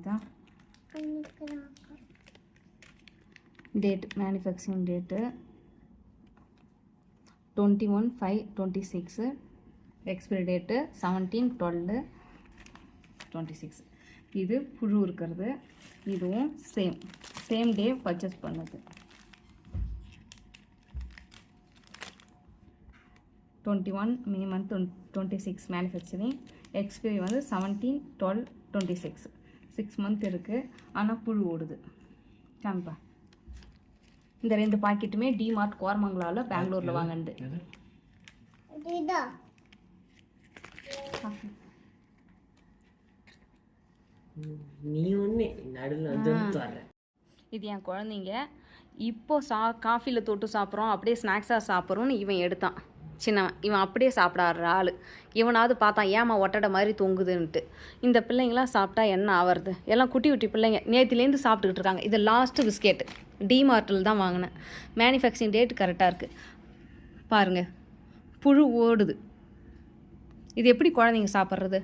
காமிதா date manufacturing date 21/5/26 expiry date 17/12/26 இது புழு இருக்கிறது இதுவும் சேம் டே பர்ச்சேஸ் பண்ணது 21 May month 26 மேனுஃபேக்சரிங் எக்ஸ்பைரி வந்து 17/12/26 6 மந்த் இருக்குது ஆனால் புழு ஓடுது காமிப்பா இந்த 2 பாக்கெட்டுமே டிமார்ட் கோரமங்கலாவில் பெங்களூரில் வாங்கினது நீ ஒன்று நடுவில் வந்து வர்ற இது என் குழந்தைங்க இப்போ காஃபியில் தொட்டு சாப்பிட்றோம் அப்படியே ஸ்நாக்ஸாக சாப்பிட்றோன்னு இவன் எடுத்தான் சின்னவன் இவன் அப்படியே சாப்பிடாடுற ஆள் இவனாவது பார்த்தான் ஏமா ஒட்டடை மாதிரி தொங்குதுன்ட்டு இந்த பிள்ளைங்களாம் சாப்பிட்டா என்ன ஆவறது எல்லாம் குட்டி குட்டி பிள்ளைங்க நேற்றுலேருந்து சாப்பிட்டுக்கிட்டு இருக்காங்க இது லாஸ்ட்டு பிஸ்கெட்டு டிமார்ட்டில் தான் வாங்கினேன் மேனுஃபேக்சரிங் டேட் கரெக்டாக இருக்குது பாருங்கள் புழு ஓடுது இது எப்படி குழந்தைங்க சாப்பிட்றது